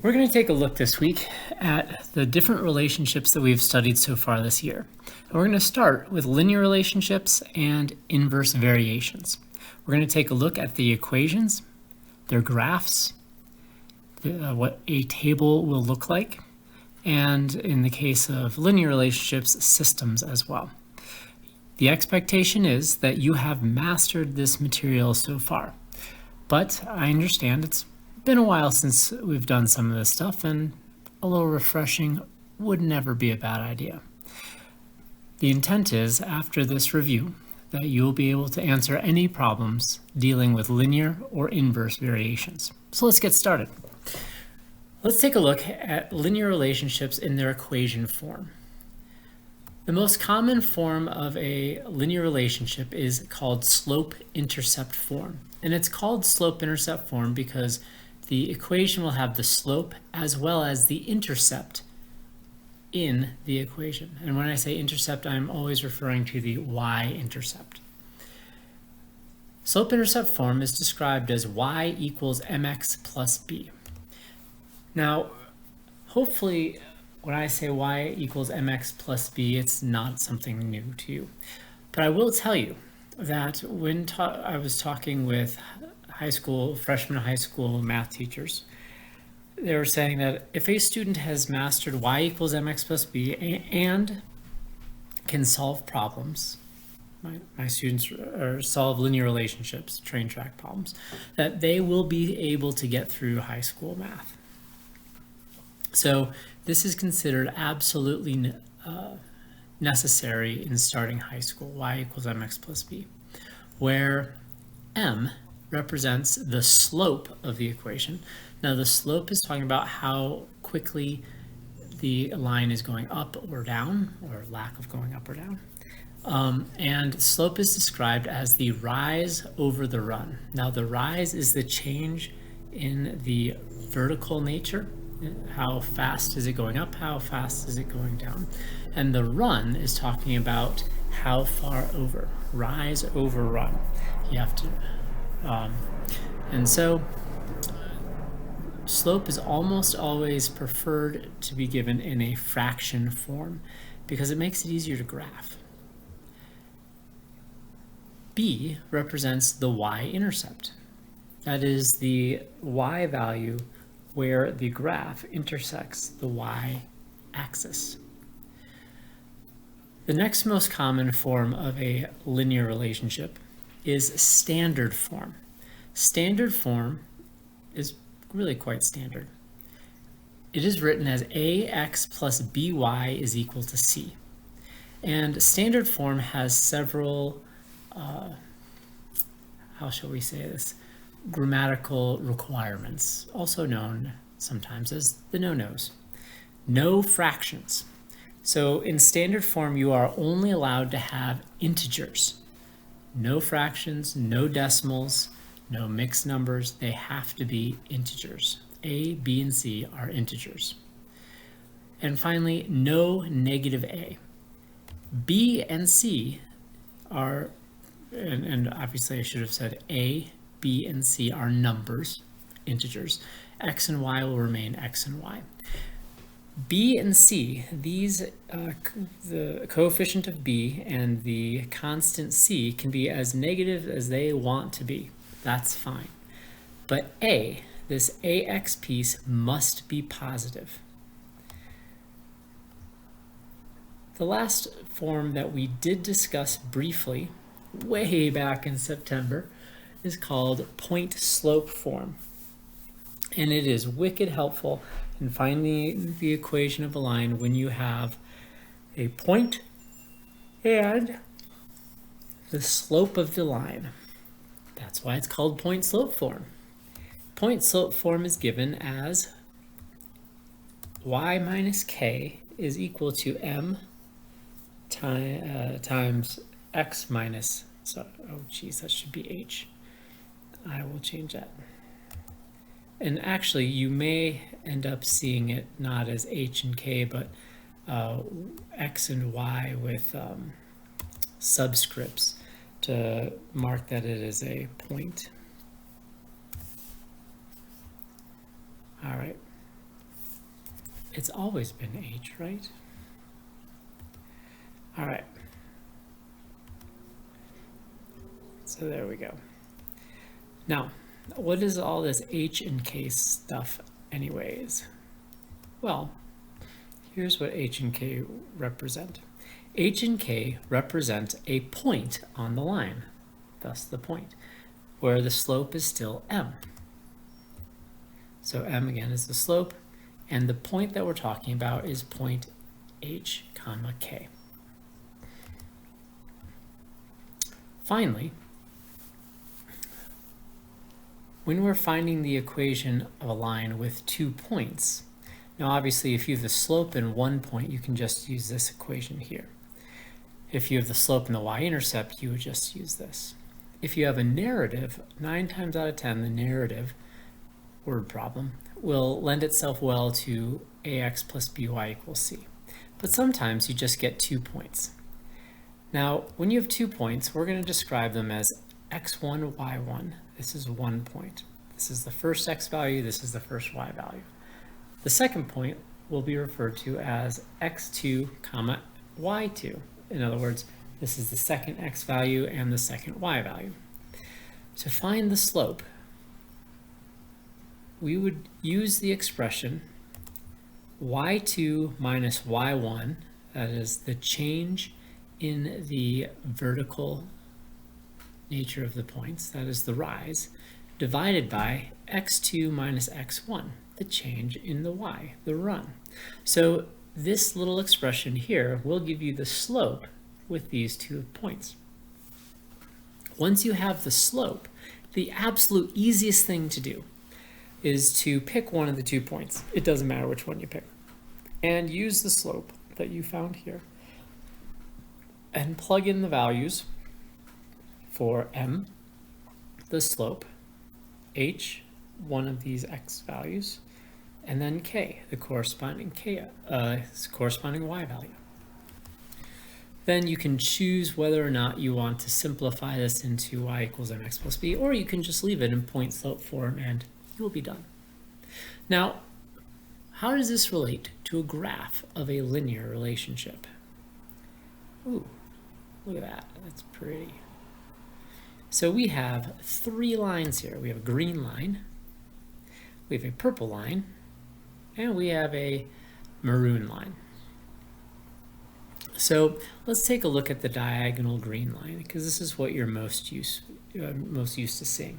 We're going to take a look this week at the different relationships that we've studied so far this year. And we're going to start with linear relationships and inverse variations. We're going to take a look at the equations, their graphs, what a table will look like, and in the case of linear relationships, systems as well. The expectation is that you have mastered this material so far, but I understand it's been a while since we've done some of this stuff, and a little refreshing would never be a bad idea. The intent is, after this review, that you'll be able to answer any problems dealing with linear or inverse variations. So let's get started. Let's take a look at linear relationships in their equation form. The most common form of a linear relationship is called slope-intercept form. And it's called slope-intercept form because the equation will have the slope as well as the intercept in the equation. And when I say intercept, I'm always referring to the y-intercept. Slope-intercept form is described as y equals mx plus b. Now, hopefully, when I say y equals mx plus b, it's not something new to you. But I will tell you that when I was talking with freshman high school math teachers, they were saying that if a student has mastered y equals mx plus b and can solve problems, my students solve linear relationships, train track problems, that they will be able to get through high school math. So this is considered absolutely necessary in starting high school, y equals mx plus b, where m represents the slope of the equation. Now the slope is talking about how quickly the line is going up or down, or lack of going up or down. And slope is described as the rise over the run. Now the rise is the change in the vertical nature. How fast is it going up? How fast is it going down? And the run is talking about how far over. Rise over run. You have to, and so slope is almost always preferred to be given in a fraction form because it makes it easier to graph. B represents the y-intercept. That is the y value where the graph intersects the y-axis. The next most common form of a linear relationship is standard form. Standard form is really quite standard. It is written as ax plus by is equal to c. And standard form has several, how shall we say this, grammatical requirements, also known sometimes as the no-nos. No fractions. So in standard form, you are only allowed to have integers. No fractions, no decimals, no mixed numbers. They have to be integers. A, B, and C are integers. And finally, no negative A. B and C are, and obviously I should have said A, B, and C are numbers, integers. X and Y will remain X and Y. B and C, these, the coefficient of B and the constant C can be as negative as they want to be. That's fine. But A, this AX piece must be positive. The last form that we did discuss briefly way back in September is called point slope form. And it is wicked helpful in finding the equation of a line when you have a point and the slope of the line. That's why it's called point slope form. Point slope form is given as y minus k is equal to m times x minus, so, oh geez, that should be h. I will change that. And actually, you may end up seeing it not as h and k, but x and y with subscripts to mark that it is a point. All right. It's always been h, right? All right. So there we go. Now, what is all this h and k stuff anyways? Well, here's what h and k represent. H and k represent a point on the line, thus the point, where the slope is still m. So m again is the slope, and the point that we're talking about is point h comma k. Finally, when we're finding the equation of a line with 2 points, now obviously if you have the slope in one point, you can just use this equation here. If you have the slope and the y-intercept, you would just use this. If you have a narrative, 9 times out of 10, the narrative word problem will lend itself well to ax plus by equals c. But sometimes you just get 2 points. Now, when you have 2 points, we're going to describe them as x1, y1. This is 1 point. This is the first x value, this is the first y value. The second point will be referred to as x2 comma y2. In other words, this is the second x value and the second y value. To find the slope, we would use the expression y2 minus y1, that is the change in the vertical nature of the points, that is the rise, divided by x2 minus x1, the change in the y, the run. So this little expression here will give you the slope with these 2 points. Once you have the slope, the absolute easiest thing to do is to pick one of the 2 points. It doesn't matter which one you pick. And use the slope that you found here and plug in the values for m, the slope, h, one of these x values, and then k, the corresponding corresponding y value. Then you can choose whether or not you want to simplify this into y equals mx plus b, or you can just leave it in point slope form and you'll be done. Now, how does this relate to a graph of a linear relationship? Ooh, look at that, that's pretty. So we have 3 lines here. We have a green line, we have a purple line, and we have a maroon line. So let's take a look at the diagonal green line, because this is what you're most used to seeing.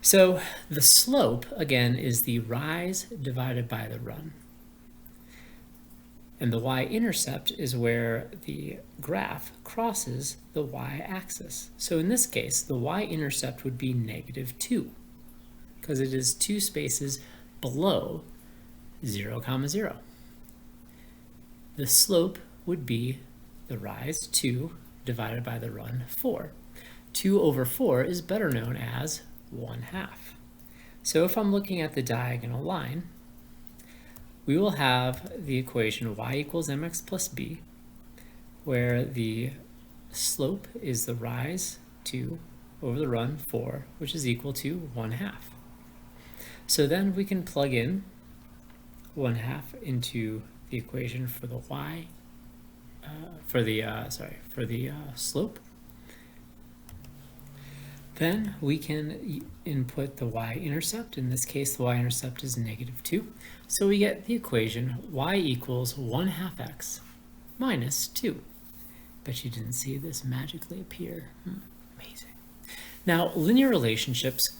So the slope, again, is the rise divided by the run. And the y-intercept is where the graph crosses the y-axis. So in this case, the y-intercept would be -2, because it is 2 spaces below 0, 0. The slope would be the rise 2 divided by the run 4. 2 over 4 is better known as 1/2. So if I'm looking at the diagonal line, we will have the equation y equals mx plus b, where the slope is the rise 2 over the run 4, which is equal to 1/2. So then we can plug in 1/2 into the equation for the y, for the slope. Then we can input the y-intercept. In this case, the y-intercept is -2. So we get the equation y equals 1/2 x minus 2. Bet you didn't see this magically appear. Amazing. Now, linear relationships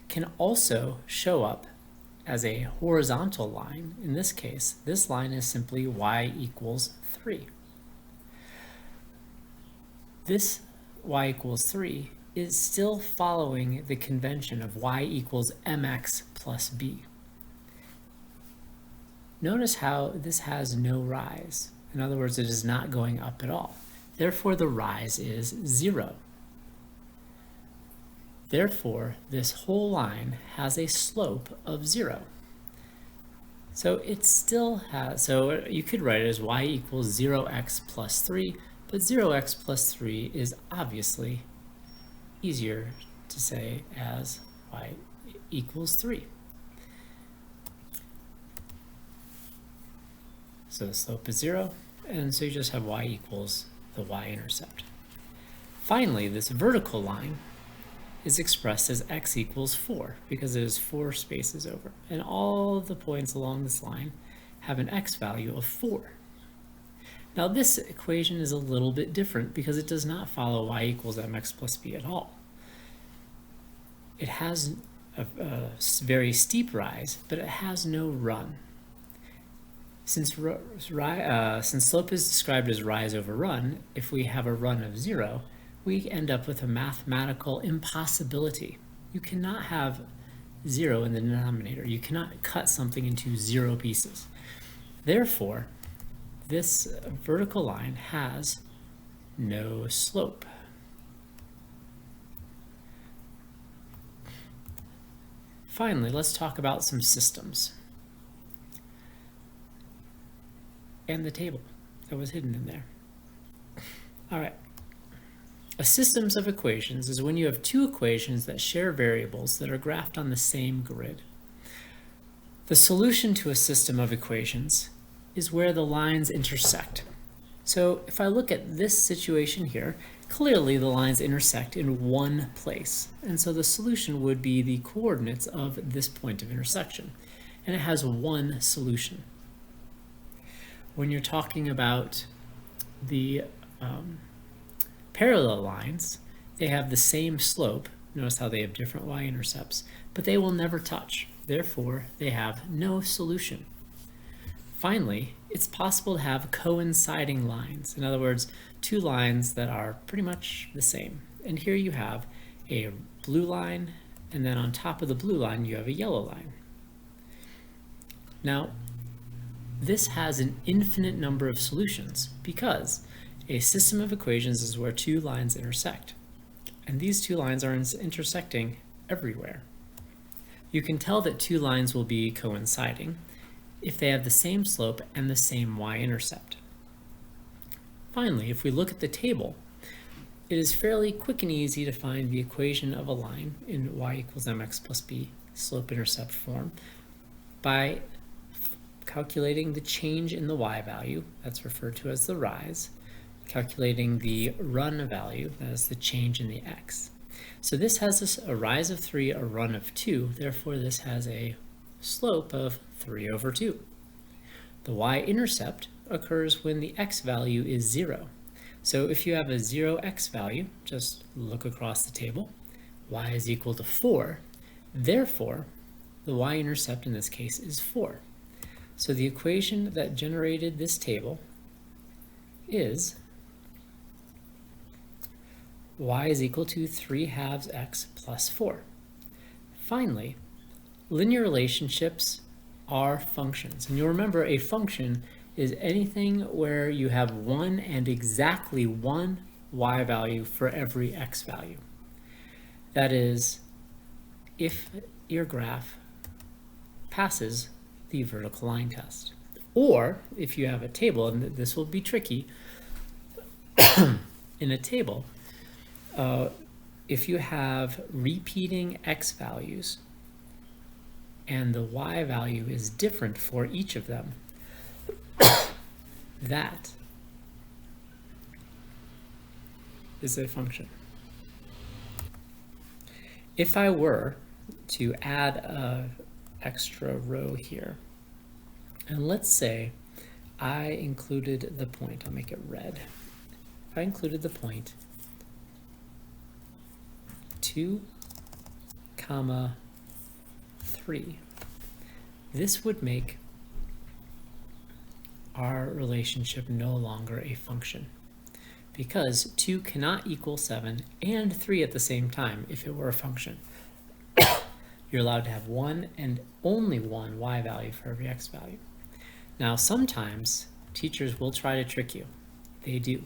can also show up as a horizontal line. In this case, this line is simply y equals 3. This y equals 3 is still following the convention of y equals mx plus b. Notice how this has no rise. In other words, it is not going up at all. Therefore, the rise is 0. Therefore, this whole line has a slope of 0. So it still has, so you could write it as y equals 0x plus 3, but 0x plus 3 is obviously easier to say as y equals 3. So the slope is 0, and so you just have y equals the y-intercept. Finally, this vertical line is expressed as x equals 4 because it is 4 spaces over, and all of the points along this line have an x value of 4. Now this equation is a little bit different because it does not follow y equals mx plus b at all. It has a very steep rise, but it has no run. Since slope is described as rise over run, if we have a run of 0, we end up with a mathematical impossibility. You cannot have 0 in the denominator. You cannot cut something into 0 pieces. Therefore, this vertical line has no slope. Finally, let's talk about some systems and the table that was hidden in there. All right. A system of equations is when you have two equations that share variables that are graphed on the same grid. The solution to a system of equations is where the lines intersect. So if I look at this situation here, clearly the lines intersect in one place. And so the solution would be the coordinates of this point of intersection. And it has one solution. When you're talking about the parallel lines, they have the same slope. Notice how they have different y-intercepts, but they will never touch. Therefore, they have no solution. Finally, it's possible to have coinciding lines. In other words, two lines that are pretty much the same. And here you have a blue line, and then on top of the blue line, you have a yellow line. Now, this has an infinite number of solutions because a system of equations is where two lines intersect. And these two lines are intersecting everywhere. You can tell that two lines will be coinciding if they have the same slope and the same y-intercept. Finally, if we look at the table, it is fairly quick and easy to find the equation of a line in y equals mx plus b slope-intercept form by calculating the change in the y value, that's referred to as the rise, calculating the run value, that is the change in the x. So this has a rise of 3, a run of 2, therefore this has a slope of 3 over 2. The y-intercept occurs when the x value is 0. So if you have a 0 x value, just look across the table, y is equal to 4, therefore the y-intercept in this case is 4. So the equation that generated this table is y is equal to 3/2 x plus 4. Finally, linear relationships are functions. And you'll remember a function is anything where you have one and exactly one y value for every x value. That is, if your graph passes the vertical line test. Or if you have a table, and this will be tricky, in a table, if you have repeating x values and the y value is different for each of them, that is a function. If I were to add an extra row here, and let's say I included the point, I'll make it red. If I included the point 2, 3, this would make our relationship no longer a function because 2 cannot equal 7 and 3 at the same time if it were a function. You're allowed to have one and only one y value for every x value. Now sometimes teachers will try to trick you. They do.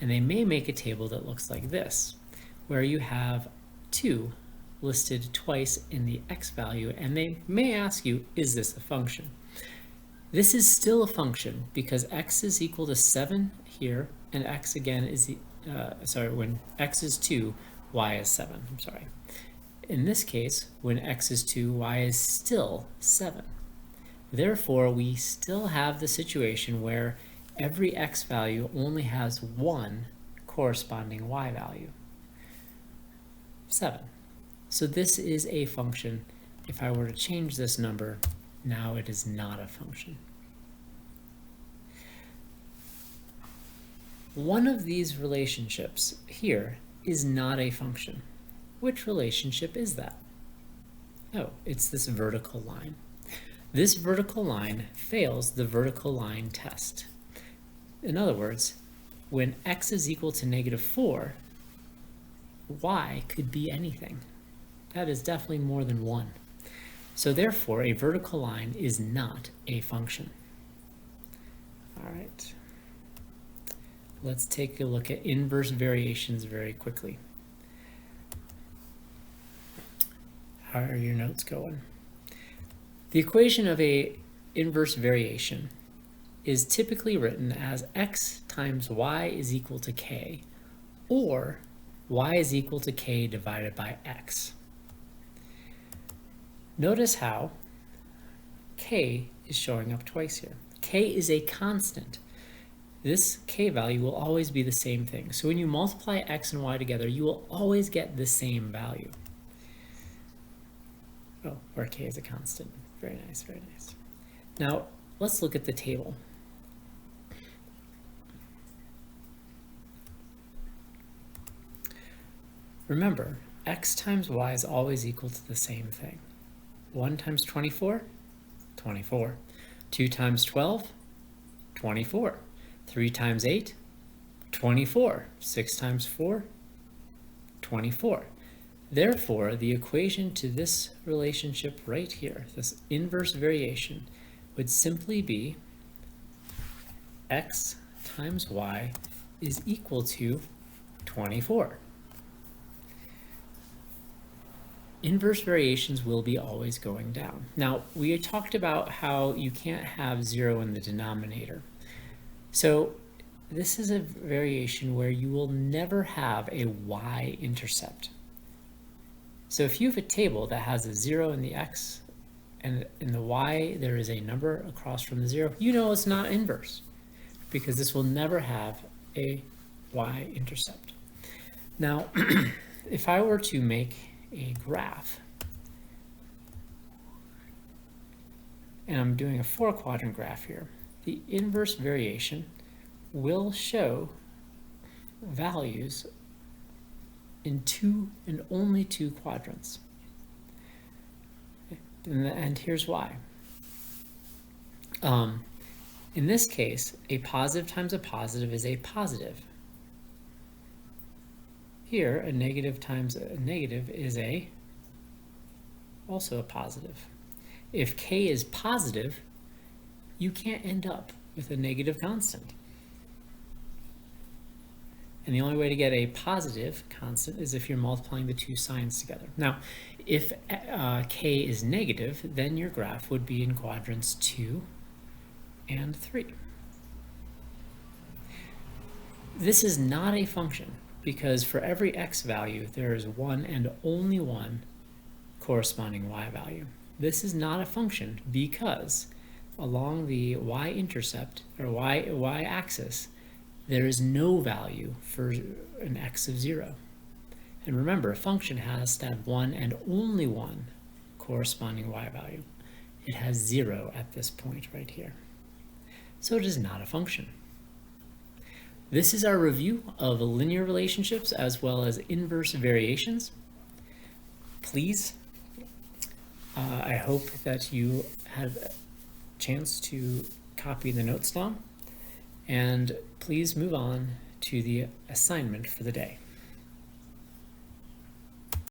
And they may make a table that looks like this, where you have 2 listed twice in the x value, and they may ask you, is this a function? This is still a function because x is equal to 7 here, and x again is, when x is 2, y is 7, I'm sorry. In this case, when x is 2, y is still 7. Therefore, we still have the situation where every x value only has one corresponding y value, 7. So this is a function. If I were to change this number, now it is not a function. One of these relationships here is not a function. Which relationship is that? Oh, it's this vertical line. This vertical line fails the vertical line test. In other words, when x is equal to -4, y could be anything. That is definitely more than 1. So therefore, a vertical line is not a function. All right. Let's take a look at inverse variations very quickly. How are your notes going? The equation of a inverse variation is typically written as x times y is equal to k, or y is equal to k divided by x. Notice how k is showing up twice here. K is a constant. This k value will always be the same thing. So when you multiply x and y together, you will always get the same value. Oh, where k is a constant. Very nice, very nice. Now, let's look at the table. Remember, x times y is always equal to the same thing. 1 times 24, 24. 2 times 12, 24. 3 times 8, 24. 6 times 4, 24. Therefore, the equation to this relationship right here, this inverse variation, would simply be x times y is equal to 24. Inverse variations will be always going down. Now, we talked about how you can't have 0 in the denominator. So this is a variation where you will never have a y-intercept. So if you have a table that has a 0 in the x and in the y there is a number across from the 0, you know it's not inverse because this will never have a y-intercept. Now, if I were to make a graph, and I'm doing a 4-quadrant graph here, the inverse variation will show values in 2 and only 2 quadrants. And here's why. In this case, a positive times a positive is a positive. Here, a negative times a negative is also a positive. If k is positive, you can't end up with a negative constant. And the only way to get a positive constant is if you're multiplying the two signs together. Now, if k is negative, then your graph would be in quadrants 2 and 3. This is not a function because for every x value, there is one and only one corresponding y value. This is not a function because along the y-intercept or y-axis, there is no value for an x of 0. And remember, a function has to have one and only one corresponding y value. It has 0 at this point right here. So it is not a function. This is our review of linear relationships as well as inverse variations. Please, I hope that you had a chance to copy the notes down. And please move on to the assignment for the day.